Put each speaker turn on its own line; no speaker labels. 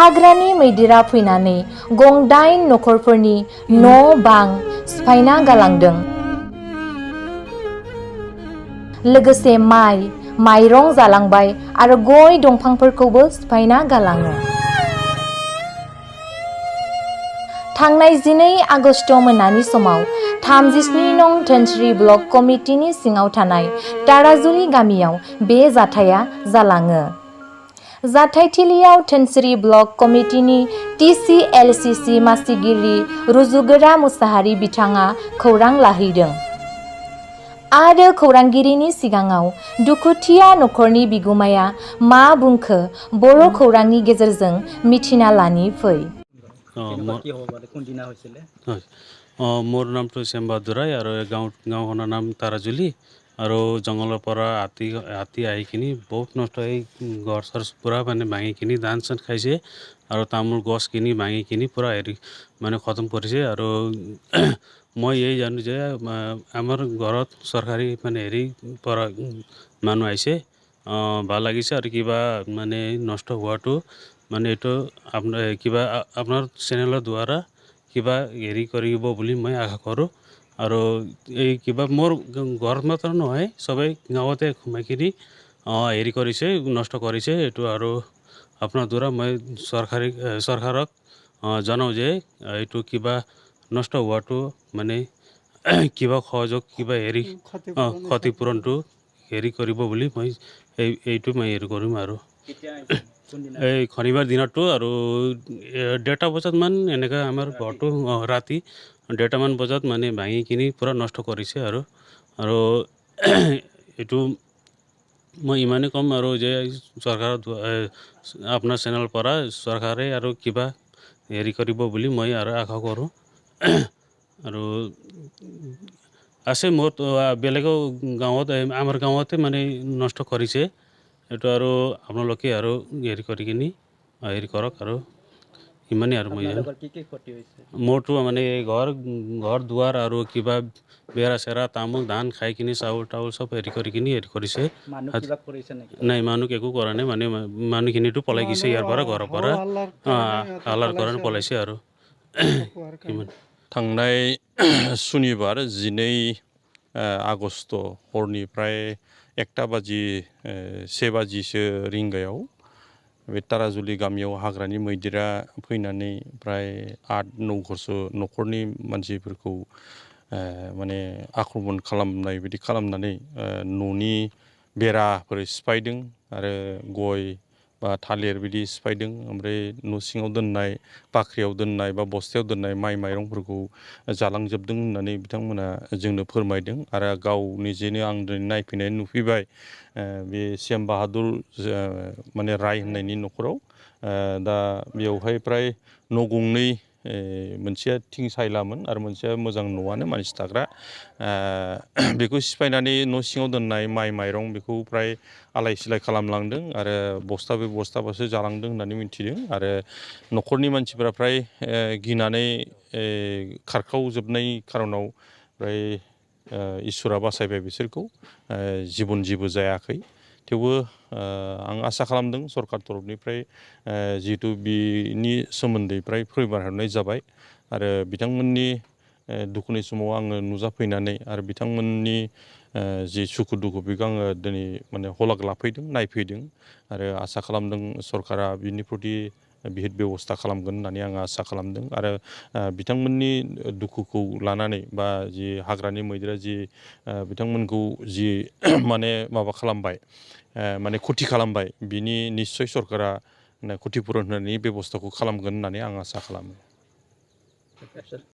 हाग्रानि मैदेरा फैनानै गं-8 नखरफोरनि न' बां सिफायना गालांदों। लोगोसे माइरं जालांबाय आरो गय दंफांफोरखौबो सिफायना गालाङो। थांनाय 12 आगस्ट मोनानि समाव 37 नं धोनस्री ब्लक कमिटिनि सिङाव थानाय ताराजुली गामियाव बे जाथाया जालाङो। जाथायथिलियाव धोनस्री ब्लक कमिटिनि TCLCC मासिगिरि रुजुगोरा मुसाहारि बिथाङा खौरां लाहैदों आरो खौरांगिरिनि सिगाङाव दुखुथिया नखरनि बिगुमाया मा बुंखो बर' खौरांनि गेजेरजों मिथिना लानि फै।
मोर नाम तो श्याम बहादुराय और गाँव नाम ताराजुली और जंगल पर हाथी आईकिनी बहुत नष्ट घर सर पूरा माने भांगिकिनी धान सान खाइसे और तामुल गछ किनी भांगिकिनी पूरा हेरी माने खत्म करिसे और मैं यही जानु जे आमर घर सरकारी माने हेरी पर मानु आइसे ভাল লাগিছে और किबा माने नष्ट हुआटो माने एटो किबा आपनार चैनल द्वारा किबा हेरी करिब बुली मैं आशा करूँ और किबा मोर घर मात्र नहय सबै गाँवते घुमाइकिनी हेरी करिसे नष्ट करिसे एटो और आपनार द्वारा मैं सरकारक जनाऊ जे एटो किबा नष्ट हुआटो माने किबा सहयोग किबा हेरी क्षतिपूरणटो हेरी करिब बुली मैं एटो मैं हेरी करिम और शनिबार दिनटो और 1:30 बजात मान एनेका आमार घरटो राति 1:30 मान बजात माने भांगिकिनी पूरा नष्ट करिसे और एटो मैं इमाने कम और जे सरकार अपना चैनल पर सरकारे और किबा हेरी करिब बुली मैं और आशा करूँ और आसे मोर बेलेग गाँवत आमार गाँवते माने नष्ट करिसे एटो और आपनालोके और हेरी करिकिनी हेरी करक और इमाने और मैं मोर तो माने घर दुआर और किबा बेरा सेरा तामुल धान खाइकिनी चाउल टाउल सब हेरी करिकिनी हेरी करिसे नहीं मानुक एकू करा नहीं माने मानुखिनी तो पलाई गिसे यार पर घर पर हालार करन पलाइसे और
थांनाय सुनिबार 12 आगस्ट हरनिफ्राय 1 बाजिसो रिंगायाव बे ताराजुली गामियाव हाग्रानि मैदेरा फैनानै प्राय 8-9 घरसो नखरनि मानसिफोरखौ माने आक्रमण खालामनाय बायदि खालामनानै न'नि बेराफोर सिफायदों आरो गय बा थालिर बिदि सिफायदों ओमफ्राय न' सिङाव दोननाय बाख्रियाव दोननाय बा बस्तायाव दोननाय माइ माइरंफोरखौ जालांजोबदों होननानै बिथांमोना जोंनो फोरमायदों आरो गाव निजेनो आं नायफैनाय नुफैबाय बे श्याम बाहादुर माने राय होननायनि न'खराव दा बेवहाय प्राय न' गंनै मोनसेया थिं सायलामोन आरो मोनसेया मोजां न'आनो मानसि थाग्रा बेखौ सिफायनानै न' सिङाव दोननाय माइ माइरं बेखौ प्राय आलाय सिलाय खालामलांदों आरो बस्ताबासो जालांदों होननानै मिथिदों आरो न'खरनि मानसिफोरा प्राय गिनानै खारखावजोबनाय खारनाव प्राय इसोरा बासायबाय बिसोरखौ जिबन जेबो जायाखै थेवबो आं आसा खालामदों सरकार तरफनिफ्राय जिहेतु बिनि सोमोन्दै प्राय फोरमायहरनाय जाबाय आरो बिथांमोननि दुखुनि समाव आङो नुजाफैनानै आरो बिथांमोननि जि सुखु दुखु बेखौ आङो दिनै माने हलाक लाफैदों नायफैदों आरो आसा खालामदों सरकारा बिनि प्रति बिहित बेबस्था खालामगोन होननानै आं आसा खालामदों आरो बिथांमोननि दुखुखौ लानानै बा जि हाग्रानि मैदेरा जि बिथांमोनखौ जि माने माबा खालामबाय माने खथि खालामबाय बिनि निस्सय सरकारा खथिपुरन होनायनि बेबस्थाखौ खालामगोन होननानै आं आसा खालामो।